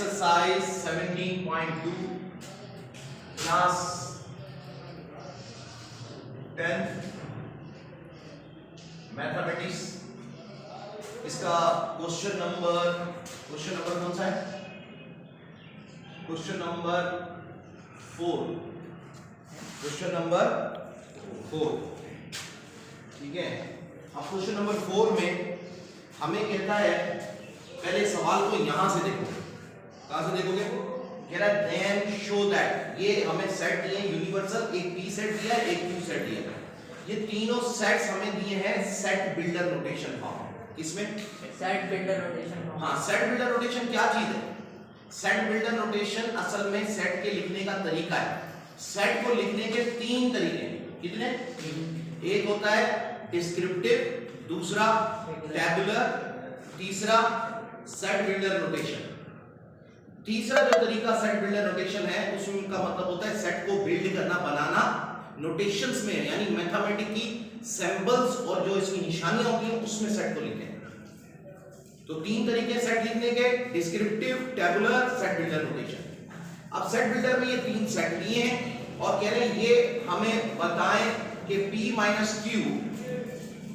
Exercise 17.2 class 10 mathematics. इसका question number कौन सा है? Question number 4। क्वेश्चन नंबर 4, ठीक है। अब क्वेश्चन नंबर 4 में हमें कहता है, पहले सवाल को यहां से देखो। कहां से देखोगे? कह रहा है देन शो दैट, ये हमें सेट दिए यूनिवर्सल, एक पी सेट दिया है, एक क्यू सेट दिया है। ये तीनों सेट्स हमें दिए हैं सेट बिल्डर नोटेशन फॉर्म। इसमें सेट बिल्डर नोटेशन फॉर्म। हाँ, सेट बिल्डर नोटेशन क्या चीज है? सेट बिल्डर नोटेशन असल में सेट के लिखने का तरीका है। सेट को लिखने के 3 तरीके हैं। कितने? एक होता है डिस्क्रिप्टिव, दूसरा टैबुलर, तीसरा सेट बिल्डर नोटेशन। तीसरा जो तरीका सेट बिल्डर नोटेशन है, उसमें का मतलब होता है सेट को बिल्ड करना, बनाना नोटेशंस में, यानी मैथमेटिक्स की सिंबल्स और जो इसकी निशानियां होती हैं उसमें सेट को लिखें। तो 3 तरीके सेट लिखने के, descriptive, tabular, set builder notation. अब सेट बिल्डर में ये 3 सेट लिए हैं और कह रहे हैं ये हमें बताएं कि p माइनस q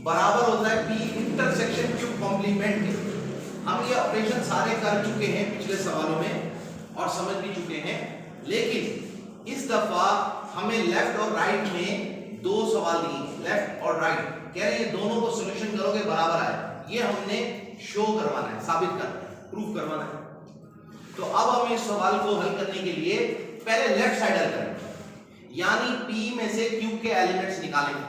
बराबर होता है p इंटरसेक्शन q कॉम्प्लीमेंट के। हम ये ऑपरेशन सारे कर चुके हैं पिछले सवालों में और समझ भी चुके हैं, लेकिन इस दफा हमें लेफ्ट और राइट में 2 सवाल दिए, लेफ्ट और राइट। कह रहे हैं ये दोनों को सॉल्यूशन करोगे बराबर आए। ये हमने शो करवाना है, साबित करना है, प्रूफ करवाना है। तो अब हम इस सवाल को हल करने के लिए पहले लेफ्ट साइड हल करेंगे, यानी p में से q के एलिमेंट्स निकालेंगे।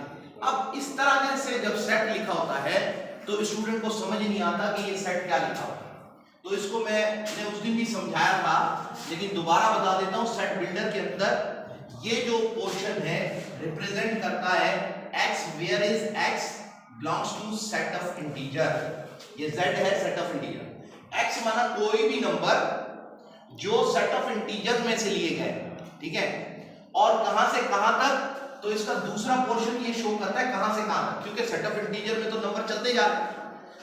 अब इस तरह से जब सेट लिखा होता है तो स्टूडेंट को समझ नहीं आता कि ये सेट क्या लिखा होता है। तो इसको मैंने उस दिन भी समझाया था, लेकिन दोबारा बता देता हूं। सेट बिल्डर के अंदर ये जो पोर्शन है रिप्रेजेंट करता है x, where is x belongs to set of integer. ये z है सेट ऑफ इंटीजर। x माना कोई भी नंबर जो सेट ऑफ इंटीजर में से लिए गए, ठीक है। और कहां से कहां तक, तो इसका दूसरा पोर्शन ये शो करता है कहां से कहां तक, क्योंकि सेट ऑफ इंटीजर में तो नंबर चलते जा रहे हैं।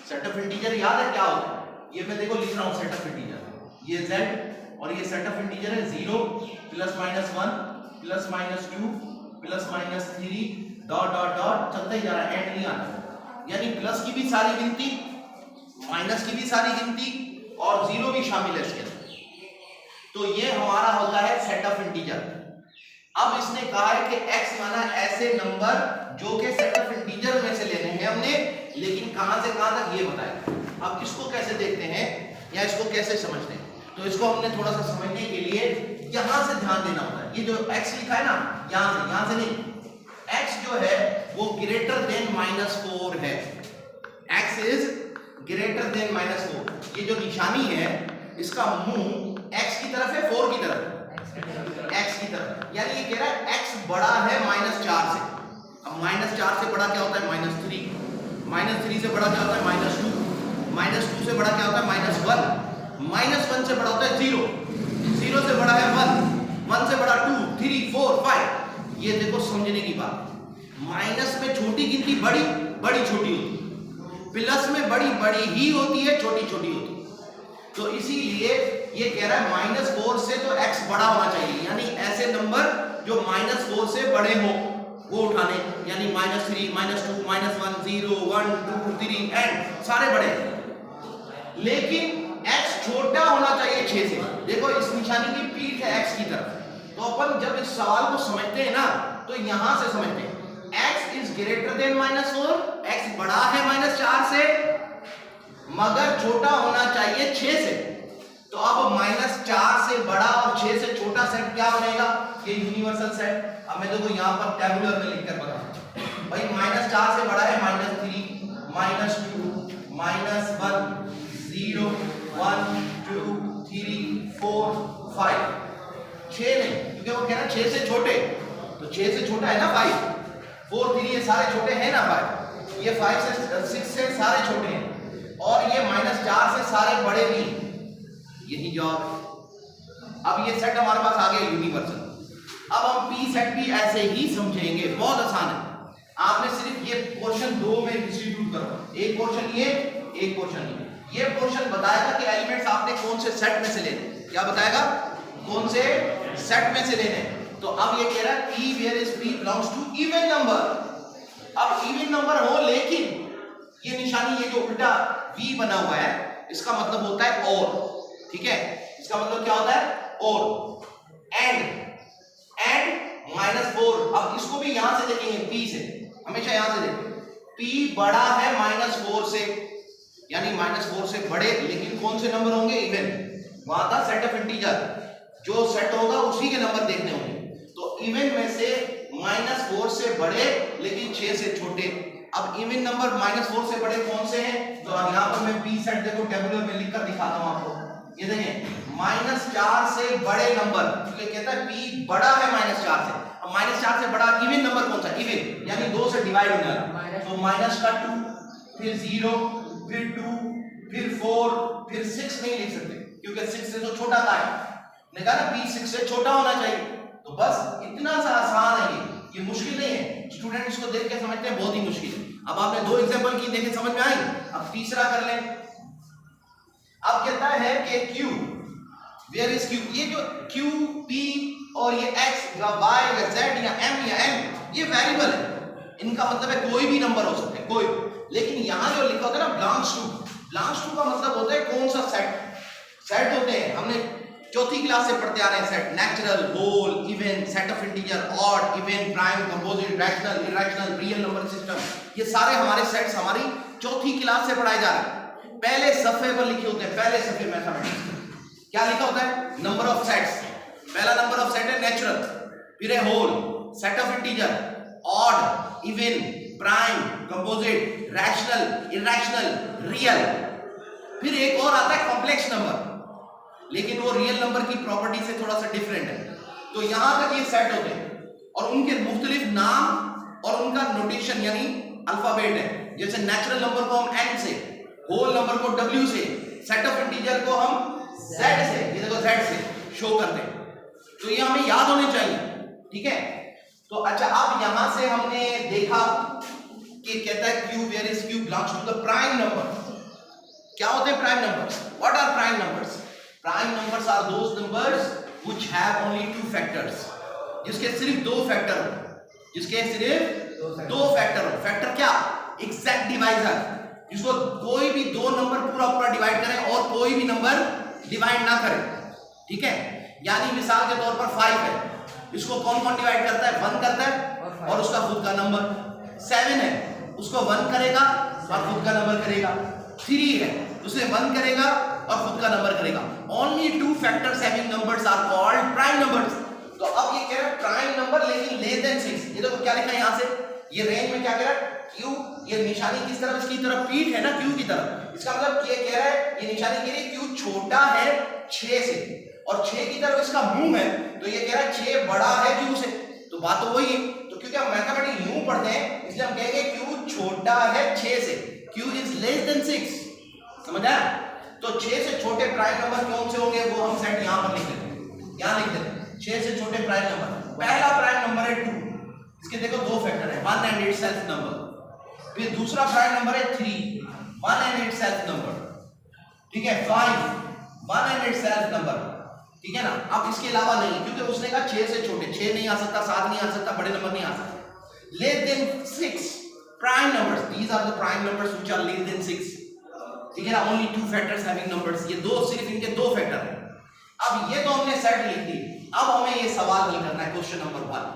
सेट ऑफ इंटीजर याद है क्या होता है? ये मैं देखो लिख रहा हूं सेट ऑफ इंटीजर, ये z और ये सेट ऑफ इंटीजर है 0 plus minus 1 plus minus 2 plus minus 3 dot dot dot चलते ही जा रहा है, एंड नहीं आना। यानी प्लस की भी सारी गिनती, माइनस की भी सारी गिनती और 0 भी शामिल है इसके अंदर। तो ये हमारा होता है सेट ऑफ इंटीजर। अब इसने कहा है कि x माना ऐसे नंबर जो कि सेट ऑफ इंटीजर में से लेने हैं हमने, लेकिन कहां से कहां तक ये बताया। अब इसको कैसे देखते हैं या इसको कैसे समझते हैं, तो इसको हमने थोड़ा सा समझने के लिए यहां से ध्यान देना होता है। ये जो x लिखा है ना, यहां से नहीं, x जो है वो ग्रेटर देन -4 है। x is greater than -4। ये जो निशानी है इसका मुंह x की तरफ है, 4 की तरफ, x की तरफ। यानी ये कह रहा है x बड़ा है -4 से। अब -4 से बड़ा क्या होता है? -3। -3 से बड़ा क्या होता है? -2। -2 से बड़ा क्या होता है? -1। -1 से बड़ा होता है 0। 0 से बड़ा है 1। 1 से बड़ा 2, 3, 4, 5। ये देखो समझने की बात। माइनस में छोटी गिनती बड़ी बड़ी छोटी होती है, प्लस में बड़ी बड़ी ही होती है, छोटी छोटी होती है। तो इसीलिए ये कह रहा है -4 से तो x बड़ा होना चाहिए, यानी ऐसे नंबर जो -4 से बड़े हो वो उठाने, यानी -3, -2, -1, 0, 1, 2, 3 एंड सारे बड़े। लेकिन x छोटा होना चाहिए 6 से। देखो इस निशानी की पीठ है x की तरफ। तो अपन जब इस सवाल को समझते हैं ना, तो यहां से समझते हैं x is greater than -4, x बड़ा है -4 से मगर छोटा होना चाहिए 6 से। तो अब -4 से बड़ा और 6 से छोटा सेट क्या बनेगा? ये यूनिवर्सल सेट। अब मैं देखो यहां पर टैबुलर में लिखकर बता भाई, -4 से बड़ा है -3, -2, -1, 0, 1, 2, 3, 4, 5। 6 नहीं, क्योंकि वो कह रहा है 6 से छोटे, तो 6 से छोटा है ना 5, 4, 3 ये सारे छोटे हैं ना 5, ये 5 से 6 से सारे छोटे हैं, और ये -4 से सारे बड़े भी। यही जवाब है। अब ये सेट हमारे पास आ गया यूनिवर्सल। अब हम p सेट भी ऐसे ही समझेंगे, बहुत आसान है। आपने सिर्फ ये पोर्शन 2 में डिस्ट्रीब्यूट करो, एक पोर्शन ये, एक पोर्शन ये। ये पोर्शन बताएगा कि एलिमेंट्स आपने कौन से सेट में से लेने। क्या बताएगा कौन से सेट में से लेने हैं। तो अब ये कह रहा है P where is P belongs to even number. अब इवन नंबर हो लेकिन ये निशानी, ये जो उल्टा V बना हुआ है, इसका मतलब होता है और, ठीक है, इसका मतलब क्या होता है और। एंड -4, अब इसको भी यहां से देखेंगे P से, हमेशा यहां से देखेंगे P बड़ा है -4 से, यानी -4 से बड़े, लेकिन कौन से नंबर होंगे इवन। वहां था सेट ऑफ इंटीजर, जो सेट होगा उसी के नंबर देखने होंगे। तो इवन में से -4 से बड़े लेकिन 6 से छोटे। अब इवन नंबर -4 से बड़े कौन से हैं, तो यहाँ पर मैं P सेट देखो टेबुलर में लिखकर दिखाता हूं आपको। ये देखें -4 से बड़े नंबर, क्योंकि कहता है P बड़ा है -4 से। अब -4 से बड़ा इवन नंबर कौन सा, इवन यानी 2 से डिवाइड होने वाला, तो -2, फिर 0, फिर 2, फिर 4, फिर 6 नहीं लिख सकते क्योंकि 6 से तो छोटा था, ने कहा ना P 6 से छोटा होना चाहिए। तो बस इतना सा आसान है, ये मुश्किल नहीं है। स्टूडेंट इसको देख के समझते हैं बहुत ही मुश्किल है। अब आपने 2 एग्जांपल की, देखे समझ में आई। अब तीसरा कर लें। अब कहता है कि Q वेयर इज Q, ये जो Q, P और ये X या Y या Z या M या N, ये वेरिएबल है, इनका मतलब है कोई भी नंबर हो सकते हैं, कोई। लेकिन यहां जो लिखा होता है ना बिलोंग्स टू का मतलब होता है कौन सा सेट होते हैं, हमने चौथी क्लास से पढ़ते आ रहे हैं set, natural, whole, even, set of integer, odd, even, prime, composite, rational, irrational, real number system, ये सारे हमारे सेट्स हमारी चौथी क्लास से पढ़ाए जा रहे हैं। पहले सफे पर लिखे होते हैं, पहले सफे मैथमेटिक्स क्या लिखा होता है, नंबर ऑफ सेट्स। पहला नंबर ऑफ सेट है नेचुरल, फिर है whole, set of integer, odd, even, prime, composite, rational, irrational, real. फिर एक और आता है कॉम्प्लेक्स नंबर, लेकिन वो रियल नंबर की प्रॉपर्टी से थोड़ा सा डिफरेंट है। तो यहां तक ये सेट होते हैं और उनके मुख्तलिफ नाम और उनका नोटेशन यानी अल्फाबेट है। जैसे नेचुरल नंबर को हम N से, होल नंबर को W से, सेट ऑफ इंटीजर को हम Z से, ये देखो Z से शो करते हैं। तो ये हमें याद होने चाहिए, ठीक है। तो अच्छा, अब यहां से हमने देखा कि कहता है Q where is Q belongs to the prime number. क्या होते हैं prime numbers, what are prime numbers? Prime numbers are those numbers which have only 2 factors, जिसके सिर्फ 2 फैक्टर हो, जिसके सिर्फ 2 फैक्टर हो। फैक्टर क्या, एग्जैक्ट डिवाइजर, जिसको कोई भी 2 नंबर पूरा डिवाइड करे और कोई भी नंबर डिवाइड ना करे, ठीक है। यानी मिसाल के तौर पर 5 है, इसको कौन कौन डिवाइड करता है, 1 करता है और उसका खुद का नंबर। 7 है, उसको 1 करेगा और खुद का नंबर करेगा। 3 है, उसे 1 करेगा और खुद का नंबर करेगा। Only 2 factors having numbers are called prime numbers। तो अब ये कह रहा है प्राइम नंबर लेकिन लेस देन 6। ये देखो क्या लिखा है यहां से, ये रेंज में क्या कह रहा है Q, ये निशानी किस तरफ, इसकी तरफ पीठ है ना Q की तरफ। इसका मतलब ये कह रहा है, ये निशानी कह रही है Q छोटा है 6 से और 6 की तरफ इसका मुंह है, तो ये कह रहा है 6 बड़ा है Q से। तो बात तो वही है। तो क्योंकि हम मैथमेटिक्स यूं पढ़ते हैं इसलिए हम कहेंगे Q छोटा है 6 से, Q इज लेस देन 6। समझ आया? तो 6 से छोटे प्राइम नंबर कौन से होंगे वो हम सेट यहां पर लिख देते हैं, यहां लिख देते हैं 6 से छोटे प्राइम नंबर। पहला प्राइम नंबर है 2, इसके देखो 2 फैक्टर है, 1 एंड इट्स सेल्फ नंबर। फिर दूसरा प्राइम नंबर है 3, 1 एंड इट्स सेल्फ नंबर, ठीक है। 5, 1 एंड इट्स सेल्फ नंबर, ठीक है ना। अब इसके अलावा नहीं, क्योंकि उसने कहा 6 से छोटे, 6 नहीं आ सकता, 7 नहीं आ सकता, बड़े नंबर नहीं आ सकते। Less than 6 prime numbers, these are the prime numbers which are less than 6, ठीक है ना। ओनली 2 फैक्टर्स हैविंग नंबर्स, ये दो, सिर्फ इनके 2 फैक्टर हैं। अब ये तो हमने सेट लिख दी। अब हमें ये सवाल हल करना है, क्वेश्चन नंबर 1,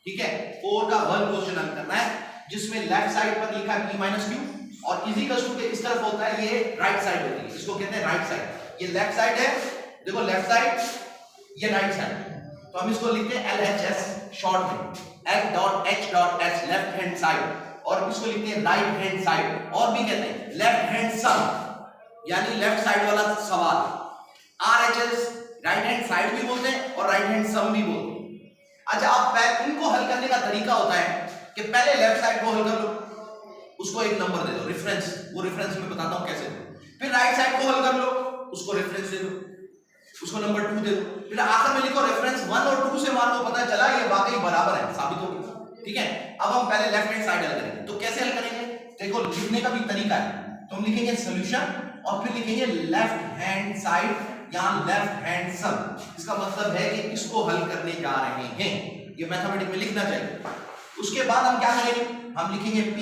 ठीक है। 4 का 1 क्वेश्चन हल करना है, जिसमें लेफ्ट साइड पर लिखा है P - Q और इज इक्वल टू के इस तरफ होता है, ये राइट साइड होती है, इसको कहते हैं राइट साइड। ये लेफ्ट साइड है, देखो लेफ्ट साइड, ये राइट साइड। तो हम इसको लिखते हैं LHS शॉर्ट में, L.H.S लेफ्ट हैंड साइड, और इसको लिखते हैं राइट हैंड साइड, और भी कहते हैं लेफ्ट हैंड सम, यानी लेफ्ट साइड वाला सवाल। RHS राइट हैंड साइड भी बोलते हैं और राइट हैंड सम भी बोलते हैं। अच्छा, अब इनको हल करने का तरीका होता है कि पहले लेफ्ट साइड को हल कर लो, उसको एक नंबर दे दो रेफरेंस, वो रेफरेंस मैं बताता हूं कैसे दो। फिर राइट साइड को हल कर लो, उसको रेफरेंस दे दो, उसको नंबर 2 दे दो। फिर आखिर में लिखो रेफरेंस 1 और 2 से मान लो पता चला ये वाकई बराबर है, साबित हो गया, ठीक है। अब हम पहले लेफ्ट हैंड साइड हल करेंगे। तो कैसे हल करेंगे, देखो लिखने का भी तरीका है। तो हम लिखेंगे सॉल्यूशन और फिर लिखेंगे लेफ्ट हैंड साइड यहाँ लेफ्ट हैंड सम, इसका मतलब है कि इसको हल करने जा रहे हैं, ये मैथमेटिक्स में लिखना चाहिए। उसके बाद हम क्या करेंगे, हम लिखेंगे p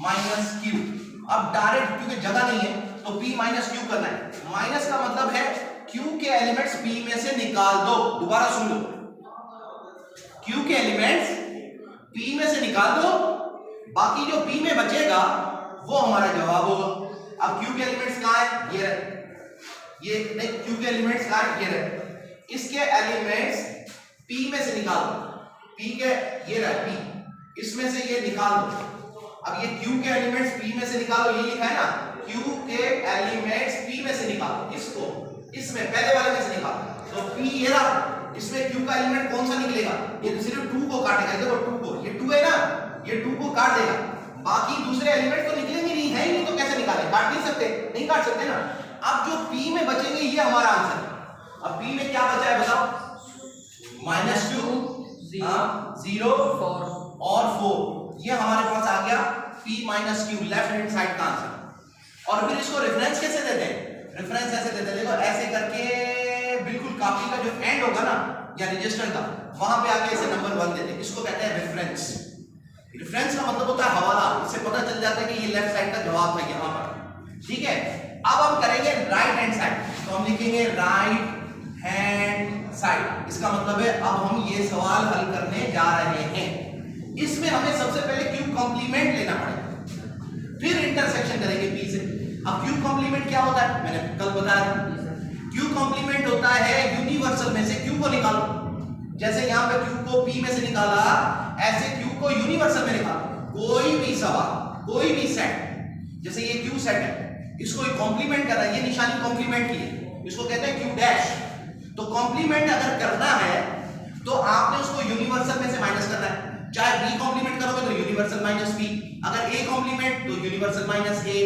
माइनस q। अब डायरेक्ट क्योंकि जगह नहीं है तो p माइनस q करना है। माइनस का मतलब है q के एलिमेंट्स p में से निकाल दो। दोबारा सुन लो, q के एलिमेंट्स p में से निकाल दो, बाकी जो p में बचेगा वो हमारा जवाब होगा। अब q के एलिमेंट्स कहां है, ये रहे, ये नहीं, q के एलिमेंट्स कहां है, ये रहे, इसके एलिमेंट्स p में से निकाल दो, p के ये रहा p, इसमें से ये निकाल दो। अब ये q के एलिमेंट्स p में से निकालो, ये लिखा है ना, q के एलिमेंट्स p में से निकालो, इसको इसमें पहले वाले में से निकालो, तो p ये रहा, इसमें q का एलिमेंट कौन सा निकलेगा, ये सिर्फ 2 को काटेगा, देखो 2 को, ये 2 है ना, ये 2 को काट देगा, बाकी दूसरे एलिमेंट तो निकलेंगे नहीं, है ही नहीं, तो कैसे निकाले, काट नहीं सकते, नहीं काट सकते ना। अब जो p में बचेंगे ये हमारा आंसर है। अब p में क्या बचा है बताओ, -2 0 और 4, ये हमारे पास आ गया p minus q, left hand side का आंसर। और फिर इसको रेफरेंस कैसे देते हैं, रेफरेंस ऐसे देते हैं, देखो ऐसे करके बिल्कुल कॉपी का जो एंड होगा ना या रजिस्टर का, वहां पे आके इसे नंबर 1 देते हैं, इसको कहते हैं रेफरेंस। रेफरेंस का मतलब होता है हवाला, इससे पता चल जाता है कि ये लेफ्ट साइड का जवाब था यहां पर, ठीक है। अब हम करेंगे राइट हैंड साइड, तो हम लिखेंगे राइट हैंड साइड, इसका मतलब है अब हम ये सवाल हल करने जा रहे हैं। इसमें हमें सबसे पहले q कॉम्प्लीमेंट लेना पड़ेगा, फिर इंटरसेक्शन करेंगे p से। अब q कॉम्प्लीमेंट क्या होता है, मैंने कल बताया था, q कॉम्प्लीमेंट होता है यूनिवर्सल में से q को निकालो, जैसे यहाँ पे q को p में से निकाला, ऐसे q को यूनिवर्सल में निकालो। कोई भी सवाल, कोई भी सेट, जैसे ये q सेट है, इसको कॉम्प्लीमेंट करना है, ये निशानी कॉम्प्लीमेंट की है, इसको कहते हैं q डैश। तो कॉम्प्लीमेंट अगर करना है तो आपने उसको यूनिवर्सल में से माइनस करना है, चाहे b कॉम्प्लीमेंट करोगे तो यूनिवर्सल माइनस b, अगर a कॉम्प्लीमेंट तो यूनिवर्सल माइनस a।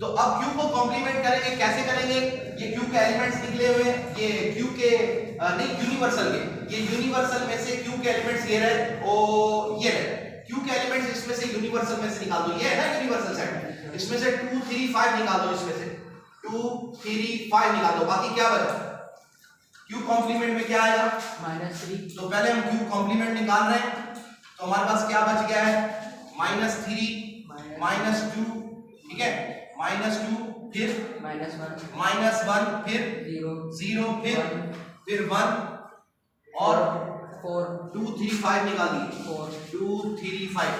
तो अब q को कॉम्प्लीमेंट करेंगे, कैसे करेंगे, ये q के एलिमेंट्स निकले हुए, ये q के नहीं यूनिवर्सल के, ये यूनिवर्सल में से q के एलिमेंट्स ये रहे, ओ ये रहे, q के एलिमेंट्स इसमें से यूनिवर्सल में से निकाल दो, ये है ना यूनिवर्सल सेट, इसमें से 2 3 5 निकाल दो, इसमें से 2 3 5 निकाल दो, बाकी क्या बचा, q कॉम्प्लीमेंट में क्या आएगा -3। तो पहले हम q कॉम्प्लीमेंट निकाल रहे हैं, तो हमारे पास क्या बच गया है, -3 -2, ठीक है, -2 फिर -1 फिर 0 फिर 1 और 2 3 5 निकाल दिए, 2 3 5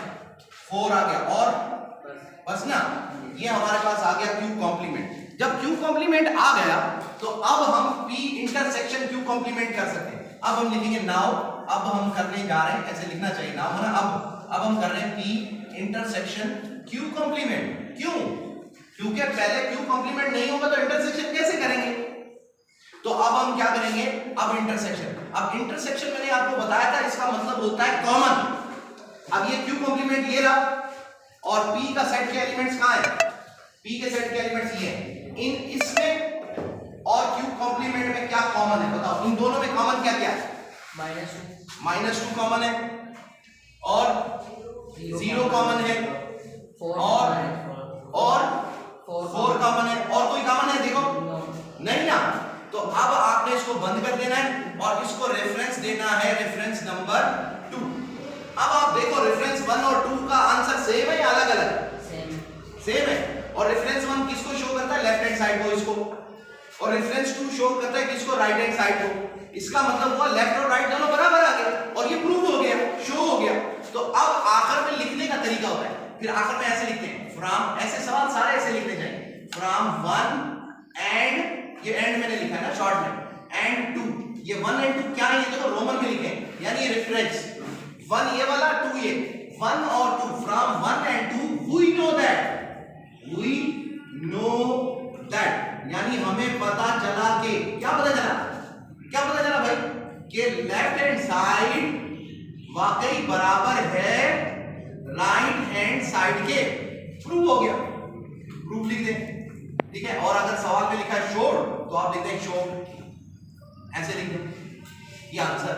4 आ गया, और बस ना, ये हमारे पास आ गया q कॉम्प्लीमेंट। जब q कॉम्प्लीमेंट आ गया तो अब हम p इंटरसेक्शन q कॉम्प्लीमेंट कर सकते हैं। अब हम लिखेंगे नाउ, अब हम करने जा रहे हैं, ऐसे लिखना चाहिए नाउ है ना, अब हम कर रहे हैं p इंटरसेक्शन q कॉम्प्लीमेंट। क्यों, क्योंकि पहले q कॉम्प्लीमेंट नहीं होगा तो इंटरसेक्शन कैसे करेंगे, तो अब हम क्या करेंगे, अब इंटरसेक्शन। अब इंटरसेक्शन मैंने आपको बताया था, इसका मतलब होता है कॉमन। अब ये q कॉम्प्लीमेंट ये रहा, और p का सेट के एलिमेंट्स कहां है, p के सेट के एलिमेंट्स ये हैं, इन इसमें और q कॉम्प्लीमेंट में क्या कॉमन है बताओ, इन दोनों में कॉमन क्या क्या है, -2 कॉमन है, और 0 कॉमन है, और 4 कॉमन है, और कोई कॉमन है देखो नहीं ना। तो अब आपने इसको बंद कर देना है और इसको रेफरेंस देना है, रेफरेंस नंबर 2। अब आप देखो रेफरेंस 1 और 2 का आंसर सेम है या अलग अलग, सेम है। और रेफरेंस 1 किसको शो करता है, लेफ्ट हैंड साइड को, इसको, और रेफरेंस 2 शो करता है किसको, राइट हैंड साइड को। इसका मतलब हुआ लेफ्ट और राइट दोनों बराबर आ गए, और ये प्रूव हो गया, शो हो गया। तो अब आखिर में लिखने का तरीका होता है, फिर आखिर में ऐसे लिखते हैं फ्रॉम, ऐसे सवाल सारे ऐसे लिखने चाहिए, फ्रॉम 1 एंड, ये एंड मैंने लिखा है ना शॉर्ट में, एंड 2, ये 1 एंड 2 क्या है, ये देखो रोमन में लिखे हैं, यानी रेफरेंस 1 ये वाला, 2 ये, 1 और 2, from 1 and 2 we know that, यानी हमें पता चला कि, क्या पता चला भाई, कि लेफ्ट हैंड साइड वाकई बराबर है राइट हैंड साइड के, प्रूव हो गया, प्रूफ लिख दें, ठीक है। और अगर सवाल में लिखा है शोड तो आप लिखते हैं शोड, ऐसे लिख दें, ये आंसर